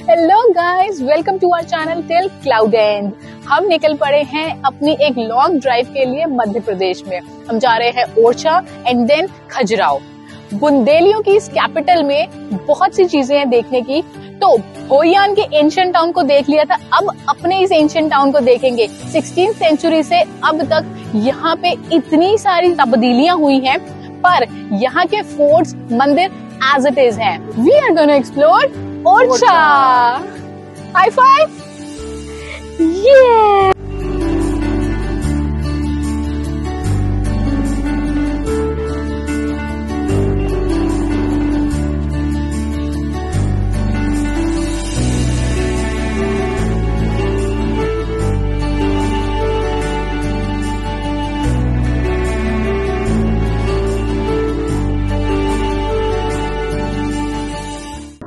Hello guys, welcome to our channel till cloud end. हम निकल पड़े हैं अपनी एक लॉन्ग ड्राइव के लिए मध्य प्रदेश में। हम जा रहे हैं ओरछा एंड देन खजुराहो। बुंदेलियों की इस कैपिटल में बहुत सी चीजें हैं देखने की। तो होयान के एंशिएंट टाउन को देख लिया था, अब अपने इस एंशिएंट टाउन को देखेंगे। 16th सेंचुरी से अब तक यहाँ पे इतनी सारी तब्दीलियां हुई हैं, पर यहाँ के फोर्ट्स, मंदिर एज इट इज हैं। We are gonna explore Orchha. High five. ये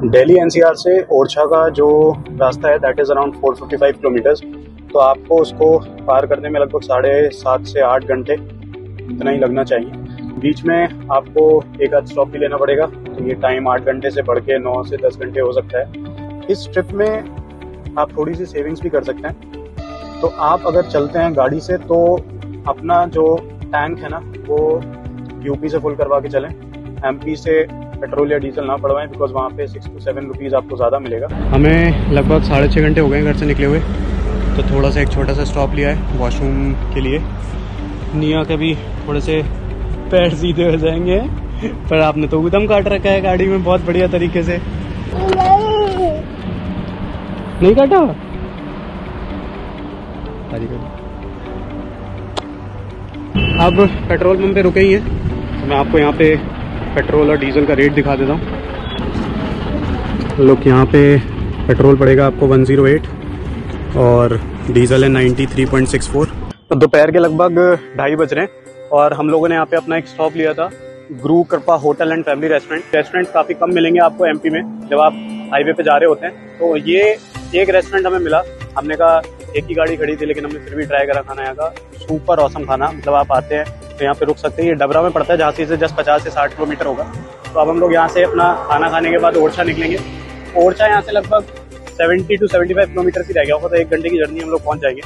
दिल्ली एनसीआर से ओरछा का जो रास्ता है दैट इज़ अराउंड 455 किलोमीटर्स। तो आपको उसको पार करने में लगभग 7.5 से 8 घंटे इतना ही लगना चाहिए। बीच में आपको एक आध स्टॉप भी लेना पड़ेगा, तो ये टाइम 8 घंटे से बढ़ के 9 से 10 घंटे हो सकता है। इस ट्रिप में आप थोड़ी सी सेविंग्स भी कर सकते हैं। तो आप अगर चलते हैं गाड़ी से तो अपना जो टैंक है ना वो यूपी से फुल करवा के चलें, एमपी से पेट्रोल या डीजल ना पड़वाएं, बिकॉज वहाँ पे 6 to 7 रुपीज़ आपको ज़्यादा मिलेगा। हमें लगभग 6.5 घंटे हो गए घर से निकले हुए, तो थोड़ा सा एक छोटा सा स्टॉप लिया है वॉशरूम के लिए। निया के भी थोड़े से पैर सीधे हो जाएंगे, पर आपने तो उदम काट रखा है गाड़ी में बहुत बढ़िया तरीके से। नहीं काटा? अब पेट्रोल पंप पे रुके ही हैं, तो मैं आपको यहाँ पे पेट्रोल और डीजल का रेट दिखा देता हूँ। लोग यहाँ पे पेट्रोल पड़ेगा आपको 108 और डीजल है 93.64। तो दोपहर के लगभग 2:30 बज रहे हैं और हम लोगों ने यहाँ पे अपना एक स्टॉप लिया था, गुरु कृपा hotel and family restaurant. Restaurant काफ़ी कम मिलेंगे आपको एमपी में जब आप हाईवे पे जा रहे होते हैं। तो ये एक रेस्टोरेंट हमें मिला। हमने कहा एक ही गाड़ी खड़ी थी, लेकिन हमने फिर भी ट्राई करा खाना। यहाँ का सुपर ऑसम खाना, मतलब आप आते हैं तो यहाँ पे रुक सकते हैं। ये डबरा में पड़ता है, झांसी से जस्ट 50 से 60 किलोमीटर होगा। तो अब हम लोग यहाँ से अपना खाना खाने के बाद ओरछा निकलेंगे। ओरछा यहाँ से लगभग 70 to 75 किलोमीटर ही रह गया होगा, तो 1 घंटे की जर्नी हम लोग पहुँच जाएंगे।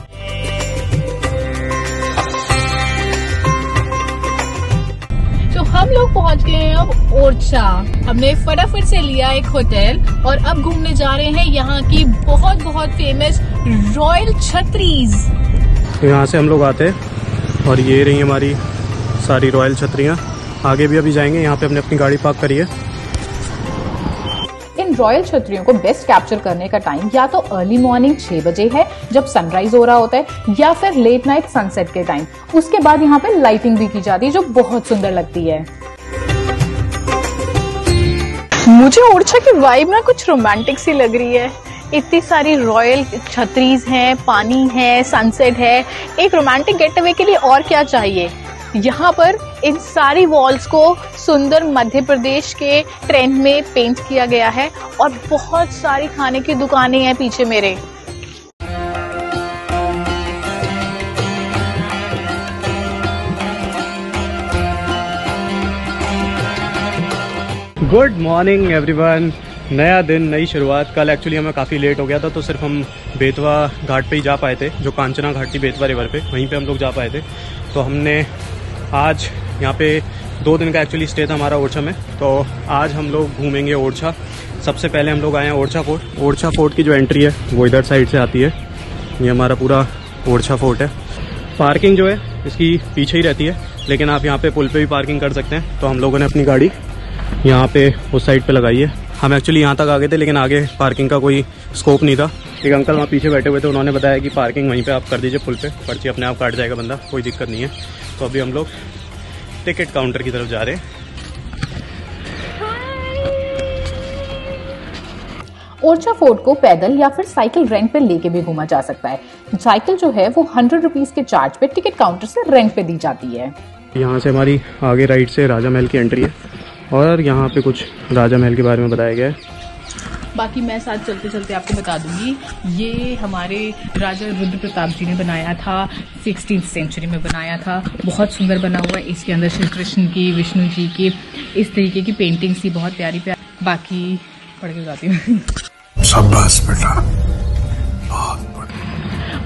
तो हम लोग पहुंच गए हैं अब ओरछा। हमने फटाफट से लिया एक होटल और अब घूमने जा रहे हैं यहाँ की बहुत बहुत फेमस रॉयल छतरीज। तो यहाँ से हम लोग आते हैं और ये रही हमारी सारी रॉयल छतरियाँ। आगे भी अभी जाएंगे, यहाँ पे हमने अपनी गाड़ी पार्क करी है। इन रॉयल छतरियों को बेस्ट कैप्चर करने का टाइम या तो अर्ली मॉर्निंग 6 बजे है जब सनराइज हो रहा होता है, या फिर लेट नाइट सनसेट के टाइम। उसके बाद यहाँ पे लाइटिंग भी की जाती है जो बहुत सुंदर लगती है। मुझे ओरछा की वाइब ना कुछ रोमांटिक सी लग रही है। इतनी सारी रॉयल छतरीज हैं, पानी है, सनसेट है। एक रोमांटिक गेट अवे के लिए और क्या चाहिए। यहाँ पर इन सारी वॉल्स को सुंदर मध्य प्रदेश के ट्रेंड में पेंट किया गया है और बहुत सारी खाने की दुकानें हैं पीछे मेरे। Good morning everyone. नया दिन, नई शुरुआत। कल एक्चुअली हमें काफ़ी लेट हो गया था, तो सिर्फ हम बेतवा घाट पे ही जा पाए थे, जो कांचना घाटी बेतवा रिवर पे, वहीं पे हम लोग जा पाए थे। तो हमने आज यहाँ पे 2 दिन का एक्चुअली स्टे था हमारा ओरछा में। तो आज हम लोग घूमेंगे ओरछा। सबसे पहले हम लोग आए हैं ओरछा फोर्ट। ओरछा फोर्ट की जो एंट्री है वो इधर साइड से आती है। ये हमारा पूरा ओरछा फोर्ट है। पार्किंग जो है इसकी पीछे ही रहती है, लेकिन आप यहाँ पे पुल पे भी पार्किंग कर सकते हैं। तो हम लोगों ने अपनी गाड़ी यहाँ पे उस साइड पे लगाई है। हम एक्चुअली यहाँ तक आ गए थे, लेकिन आगे पार्किंग का कोई स्कोप नहीं था। एक अंकल वहाँ पीछे बैठे हुए थे, उन्होंने बताया कि पार्किंग वहीं पे आप कर दीजिए पुल पे, पर्ची अपने आप काट जाएगा बंदा, कोई दिक्कत नहीं है। तो अभी हम लोग टिकट काउंटर की तरफ जा रहे हैं। ओरछा फोर्ट को पैदल या फिर साइकिल रेंट पे लेके भी घूमा जा सकता है। साइकिल जो है वो 100 रुपीज के चार्ज पे टिकट काउंटर से रेंट पे दी जाती है। यहाँ से हमारी आगे राइट से राजा महल की एंट्री है और यहाँ पे कुछ राजा महल के बारे में बताया गया है। बाकी मैं साथ चलते चलते आपको बता दूंगी, ये हमारे राजा रुद्र प्रताप जी ने बनाया था, 16th सेंचुरी में बनाया था। बहुत सुंदर बना हुआ है। इसके अंदर श्री कृष्ण की, विष्णु जी की, इस तरीके की पेंटिंग्स थी, बहुत प्यारी प्यारी। बाकी पढ़ के बताती हूँ। शाबाश बेटा।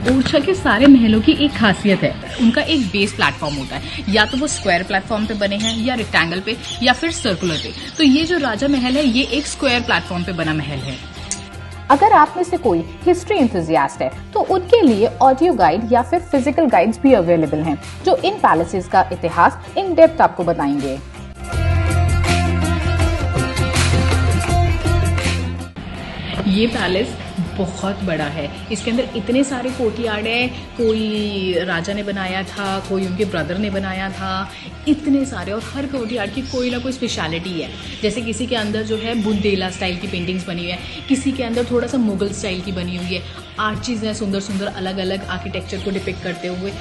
ओरछा के सारे महलों की एक खासियत है, उनका एक बेस प्लेटफॉर्म होता है, या तो वो स्क्वायर प्लेटफॉर्म पे बने हैं या रेक्टेंगल पे या फिर सर्कुलर पे। तो ये जो राजा महल है ये एक स्क्वायर प्लेटफॉर्म पे बना महल है। अगर आप में से कोई हिस्ट्री एंथुसियास्ट है तो उनके लिए ऑडियो गाइड या फिर फिजिकल गाइड्स भी अवेलेबल हैं, जो इन पैलेसेस का इतिहास इन डेप्थ आपको बताएंगे। ये पैलेस बहुत बड़ा है, इसके अंदर इतने सारे कोर्टयार्ड है, कोई राजा ने बनाया था, कोई उनके ब्रदर ने बनाया था, इतने सारे, और हर कोर्टयार्ड की कोई ना कोई स्पेशलिटी है। जैसे किसी के अंदर जो है बुंदेला स्टाइल की पेंटिंग्स बनी हुई है, किसी के अंदर थोड़ा सा मुगल स्टाइल की बनी हुई है, आर्चिज हैं सुंदर सुंदर अलग अलग आर्किटेक्चर को डिपिक्ट करते हुए।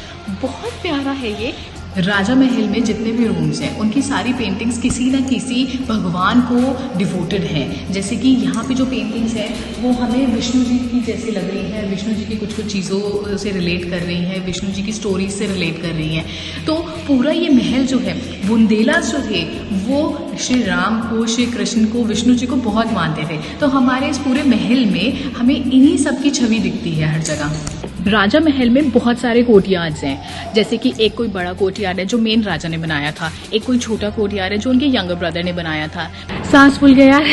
बहुत प्यारा है ये। राजा महल में जितने भी रूम्स हैं उनकी सारी पेंटिंग्स किसी न किसी भगवान को डिवोटेड हैं। जैसे कि यहाँ पे जो पेंटिंग्स हैं वो हमें विष्णु जी की जैसी लग रही हैं, विष्णु जी की कुछ कुछ चीज़ों से रिलेट कर रही हैं, विष्णु जी की स्टोरीज से रिलेट कर रही हैं। तो पूरा ये महल जो है, बुंदेला जो थे वो श्री राम को, श्री कृष्ण को, विष्णु जी को बहुत मानते थे। तो हमारे इस पूरे महल में हमें इन्हीं सब की छवि दिखती है हर जगह। राजा महल में बहुत सारे कोर्टयार्ड्स हैं, जैसे कि एक कोई बड़ा कोर्टयार्ड है जो मेन राजा ने बनाया था, एक कोई छोटा कोर्टयार्ड है जो उनके यंगर ब्रदर ने बनाया था। सांस फूल गया यार,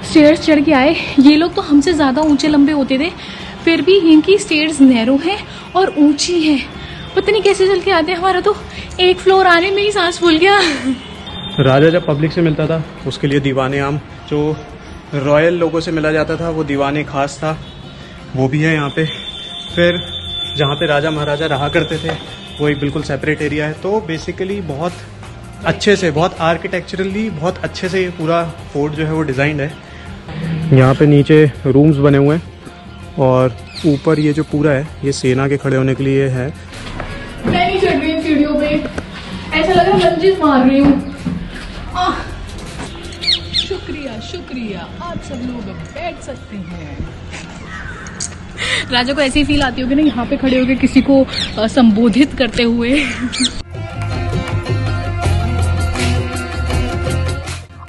स्टेयर्स चढ़ के आए। ये लोग तो हमसे ज्यादा ऊंचे लंबे होते थे, फिर भी इनकी स्टेयर्स नैरो हैं और ऊंची हैं। पता नहीं कैसे चल के आते हैं, हमारा तो एक फ्लोर आने में ही सांस फूल गया। राजा जब पब्लिक से मिलता था उसके लिए दीवाने आम, जो रॉयल लोगों से मिला जाता था वो दीवाने खास था, वो भी है यहाँ पे। फिर जहाँ पे राजा महाराजा रहा करते थे वो एक बिल्कुल सेपरेट एरिया है। तो बेसिकली बहुत अच्छे से, बहुत आर्किटेक्चरली बहुत अच्छे से ये पूरा फोर्ट जो है वो डिज़ाइंड है। यहाँ पे नीचे रूम्स बने हुए हैं और ऊपर ये जो पूरा है ये सेना के खड़े होने के लिए है। मैं नहीं चढ़ रही हूँ सीढ़ियों पे, ऐसा लग रहा है लंजेस मार रही हूँ। शुक्रिया शुक्रिया, आप सब लोग बैठ सकते हैं। राजा को ऐसी फील आती होगी ना यहाँ पे खड़े होकर किसी को संबोधित करते हुए।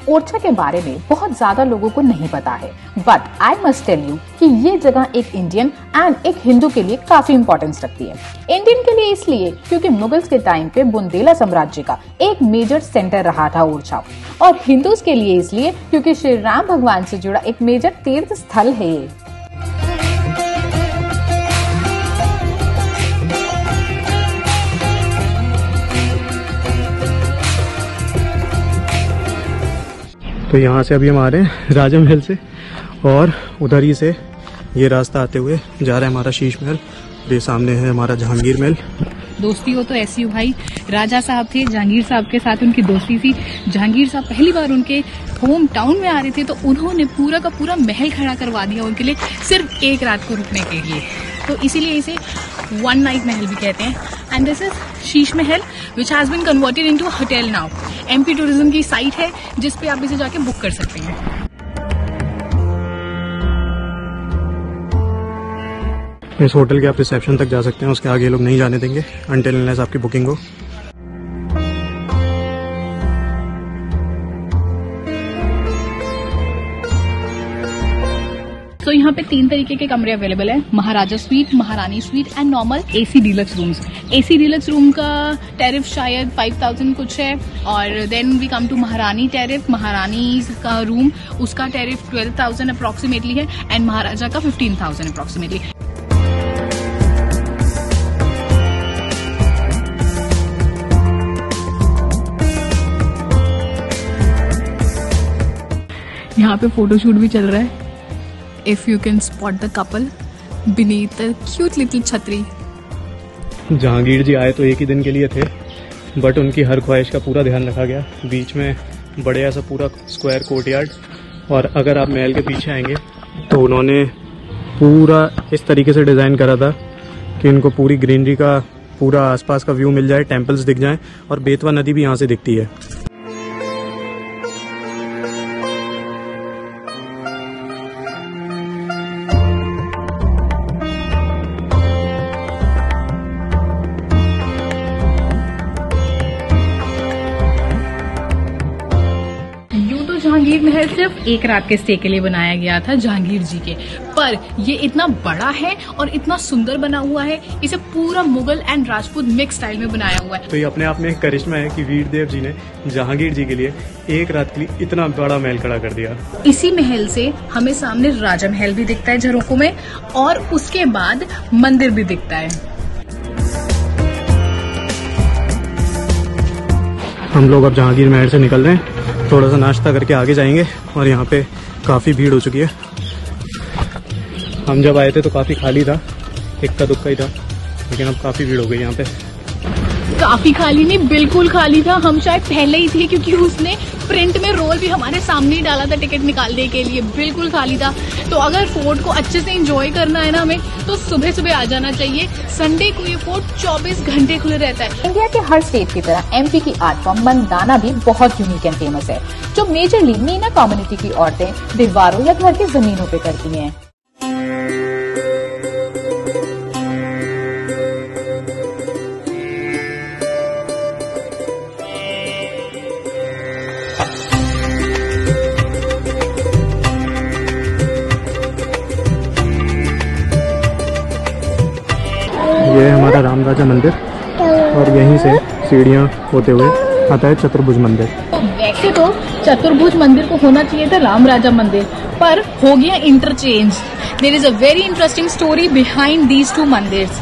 ओरछा के बारे में बहुत ज्यादा लोगों को नहीं पता है, but I must tell you कि ये जगह एक इंडियन एंड एक हिंदू के लिए काफी इंपॉर्टेंस रखती है। इंडियन के लिए इसलिए क्योंकि मुगल्स के टाइम पे बुंदेला साम्राज्य का एक मेजर सेंटर रहा था ओरछा, और हिंदूज के लिए इसलिए क्योंकि श्री राम भगवान से जुड़ा एक मेजर तीर्थ स्थल है ये। तो यहाँ से अभी हम आ रहे हैं राजा महल से, और उधर ही से ये रास्ता आते हुए जा रहा है हमारा शीश महल। ये सामने है हमारा जहांगीर महल। दोस्ती हो तो ऐसी हो भाई। राजा साहब थे, जहांगीर साहब के साथ उनकी दोस्ती थी। जहांगीर साहब पहली बार उनके होम टाउन में आ रहे थे तो उन्होंने पूरा का पूरा महल खड़ा करवा दिया उनके लिए, सिर्फ एक रात को रुकने के लिए। तो इसीलिए इसे वन नाइट महल भी कहते हैं। And this is Sheesh Mahal which has been converted into hotel now. MP tourism की साइट है जिस पे आप इसे जाके बुक कर सकते हैं। इस होटल के आप रिसेप्शन तक जा सकते हैं, उसके आगे लोग नहीं जाने देंगे अनटिल अनलेस आपकी बुकिंग हो। तो यहाँ पे 3 तरीके के कमरे अवेलेबल है, महाराजा स्वीट, महारानी sweet and normal AC deluxe rooms. AC deluxe room का टैरिफ शायद 5000 कुछ है, और देन वी कम टू महारानी टैरिफ। महारानी का रूम उसका टैरिफ 12,000 अप्रोक्सीमेटली है एंड महाराजा का 15,000 अप्रोक्सीमेटली। यहाँ पे फोटोशूट भी चल रहा है। If you can spot the couple beneath the cute little छतरी। जहांगीर जी आए तो एक ही दिन के लिए थे, बट उनकी हर ख्वाहिश का पूरा ध्यान रखा गया। बीच में बड़े ऐसा पूरा स्क्वायर कोर्टयार्ड, और अगर आप महल के पीछे आएंगे तो उन्होंने पूरा इस तरीके से डिज़ाइन करा था कि इनको पूरी ग्रीनरी का पूरा आसपास का व्यू मिल जाए, टेम्पल्स दिख जाएं, और बेतवा नदी भी यहाँ से दिखती है। जहांगीर महल सिर्फ एक रात के स्टे के लिए बनाया गया था जहांगीर जी के, पर ये इतना बड़ा है और इतना सुंदर बना हुआ है। इसे पूरा Mughal and Rajput mix style में बनाया हुआ है। तो ये अपने आप में एक करिश्मा है कि वीरदेव जी ने जहांगीर जी के लिए एक रात के लिए इतना बड़ा महल खड़ा कर दिया। इसी महल से हमें सामने राजा महल भी दिखता है झरोखों में, और उसके बाद मंदिर भी दिखता है। हम लोग अब जहांगीर महल से निकल रहे हैं, थोड़ा सा नाश्ता करके आगे जाएंगे। और यहाँ पे काफ़ी भीड़ हो चुकी है। हम जब आए थे तो काफ़ी खाली था, इक्का दुक्का ही था, लेकिन अब काफ़ी भीड़ हो गई यहाँ पे। काफी खाली नहीं, बिल्कुल खाली था। हम शायद पहले ही थे, क्योंकि उसने प्रिंट में रोल भी हमारे सामने ही डाला था टिकट निकालने के लिए। बिल्कुल खाली था। तो अगर फोर्ट को अच्छे से एंजॉय करना है ना हमें, तो सुबह सुबह आ जाना चाहिए। संडे को ये फोर्ट 24 घंटे खुले रहता है। इंडिया के हर स्टेट की तरह एमपी की आर्ट फॉर्म मंदाना भी बहुत यूनिक एंड फेमस है, जो मेजरली मीना कम्युनिटी की औरतें दीवारों या घर की जमीनों पे करती हैं। ये है हमारा राम राजा मंदिर, और यहीं से सीढ़ियाँ होते हुए आता है चतुर्भुज मंदिर। वैसे तो चतुर्भुज मंदिर को होना चाहिए था राम राजा मंदिर, पर हो गया interchange. There is a very interesting story behind these two mandirs.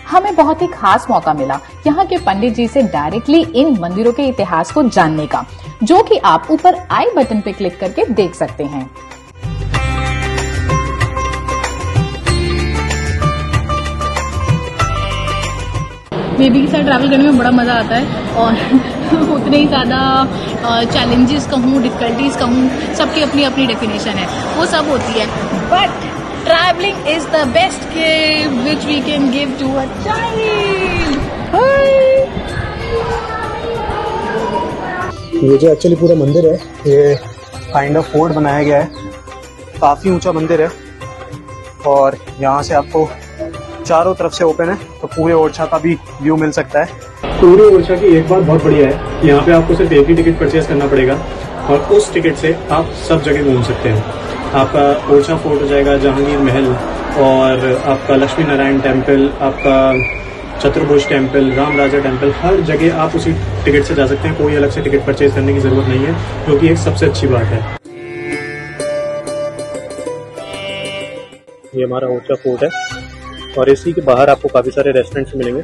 हमें बहुत ही खास मौका मिला यहाँ के पंडित जी से डायरेक्टली इन मंदिरों के इतिहास को जानने का, जो कि आप ऊपर आई बटन पे क्लिक करके देख सकते हैं। बेबी के साथ ट्रैवल करने में बड़ा मजा आता है, और उतने ही ज्यादा चैलेंजेस कहूँ, डिफिकल्टीज कहूँ, सबकी अपनी अपनी डेफिनेशन है, वो सब होती है। But travelling is the best gift which we can give to a child. ये जो एक्चुअली पूरा मंदिर है, ये काइंड ऑफ फोर्ट बनाया गया है। काफ़ी ऊंचा मंदिर है, और यहाँ से आपको चारों तरफ से ओपन है, तो पूरे ओरछा का भी व्यू मिल सकता है। पूरे ओरछा की एक बात बहुत बढ़िया है कि यहाँ पे आपको सिर्फ एक ही टिकट परचेज करना पड़ेगा, और उस टिकट से आप सब जगह घूम सकते हैं। आपका ओरछा फोर्ट हो जाएगा, जहांगीर महल, और आपका लक्ष्मी नारायण टेम्पल, आपका चतुर्भुज टेम्पल, राम राजा टेम्पल, हर जगह आप उसी टिकट से जा सकते हैं। कोई अलग से टिकट परचेज करने की जरूरत नहीं है, जो कि एक सबसे अच्छी बात है। ये हमारा ओरछा फोर्ट है, और इसी के बाहर आपको काफ़ी सारे रेस्टोरेंट्स मिलेंगे।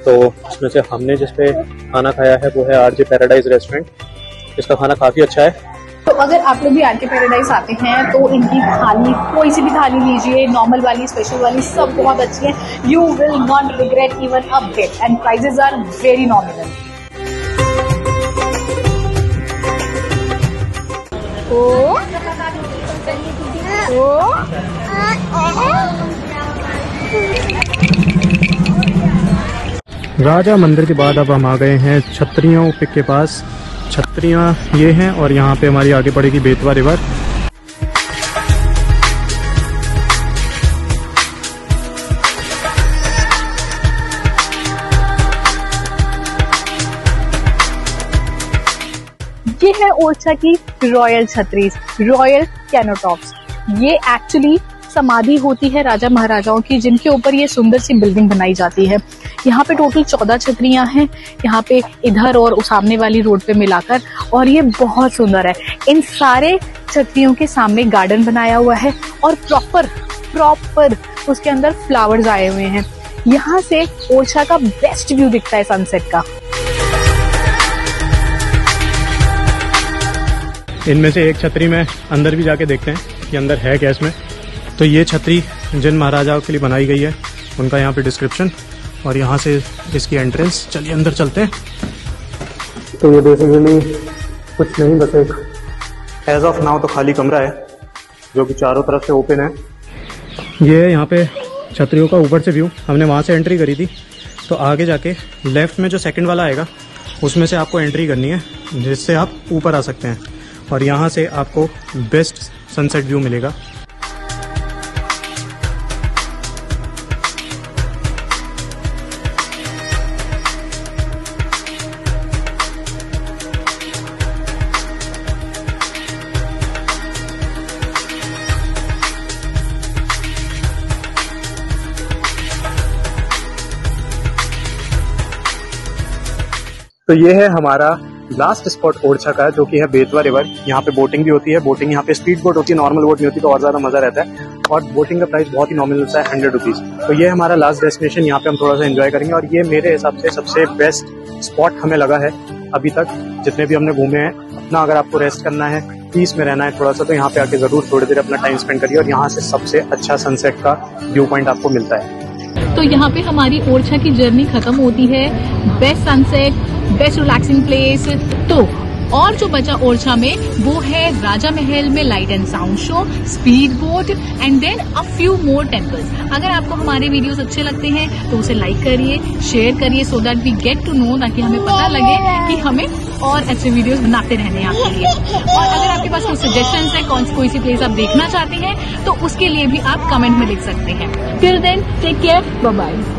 तो इसमें से हमने जिस पे खाना खाया है वो है आरजे पैराडाइज रेस्टोरेंट। इसका खाना काफ़ी अच्छा है। तो अगर आप लोग भी आरके पैराडाइज आते हैं तो इनकी थाली, कोई सी भी थाली लीजिए, नॉर्मल वाली, स्पेशल वाली, सब बहुत अच्छी है। You will not regret even a bit, and prices are very nominal. Raja Mandir के बाद अब हम आ गए हैं छत्रियों पिक के पास। छत्रियाँ ये हैं, और यहाँ पे हमारी आगे पड़ेगी बेतवा रिवर। ये है ओरछा की रॉयल छतरीज, रॉयल कैनोटॉप्स। ये एक्चुअली समाधि होती है राजा महाराजाओं की, जिनके ऊपर ये सुंदर सी बिल्डिंग बनाई जाती है। यहाँ पे टोटल 14 छतरियां हैं, यहाँ पे इधर और सामने वाली रोड पे मिलाकर, और ये बहुत सुंदर है। इन सारे छतरियों के सामने गार्डन बनाया हुआ है, और प्रॉपर उसके अंदर फ्लावर्स आए हुए हैं। यहाँ से ओरछा का बेस्ट व्यू दिखता है सनसेट का। इनमें से एक छतरी में अंदर भी जाके देखते हैं कि अंदर है क्या इसमें। तो ये छतरी जिन महाराजाओं के लिए बनाई गई है, उनका यहाँ पे डिस्क्रिप्शन, और यहाँ से इसकी एंट्रेंस। चलिए अंदर चलते हैं। तो ये बेसिकली कुछ नहीं, बस एक एज ऑफ नाउ तो खाली कमरा है, जो कि चारों तरफ से ओपन है। ये यहाँ पे छतरियों का ऊपर से व्यू। हमने वहाँ से एंट्री करी थी, तो आगे जाके लेफ्ट में जो सेकंड वाला आएगा, उसमें से आपको एंट्री करनी है, जिससे आप ऊपर आ सकते हैं, और यहाँ से आपको बेस्ट सनसेट व्यू मिलेगा। तो ये है हमारा लास्ट स्पॉट ओरछा का, जो कि है बेतवा रिवर। यहाँ पे बोटिंग भी होती है। बोटिंग यहाँ पे स्पीड बोट होती है, नॉर्मल बोट नहीं होती, तो और ज्यादा मजा रहता है। और बोटिंग का प्राइस बहुत ही नॉमिनल होता है, 100 रुपीज। तो ये हमारा लास्ट डेस्टिनेशन, यहाँ पे हम थोड़ा सा एंजॉय करेंगे। और ये मेरे हिसाब से सबसे बेस्ट स्पॉट हमें लगा है अभी तक जितने भी हमने घूमे हैं। अपना अगर आपको रेस्ट करना है, पीस में रहना है थोड़ा सा, तो यहाँ पे आके जरूर थोड़ी देर अपना टाइम स्पेंड करिए। और यहाँ से सबसे अच्छा सनसेट का व्यू पॉइंट आपको मिलता है। तो यहाँ पे हमारी ओरछा की जर्नी खत्म होती है। Best sunset, best relaxing place. तो और जो बचा ओरछा में वो है राजा महल में light and sound show, speed boat and then a few more temples. अगर आपको हमारे वीडियोस अच्छे लगते हैं तो उसे लाइक करिए, शेयर करिए, so that we get to know, ताकि हमें पता लगे कि हमें और अच्छे वीडियोस बनाते रहने हैं आपके लिए। और अगर आपके पास कोई सजेशंस है, कोई सी प्लेस आप देखना चाहते हैं, तो उसके लिए भी आप कमेंट में लिख सकते हैं। Till then take care, bye bye.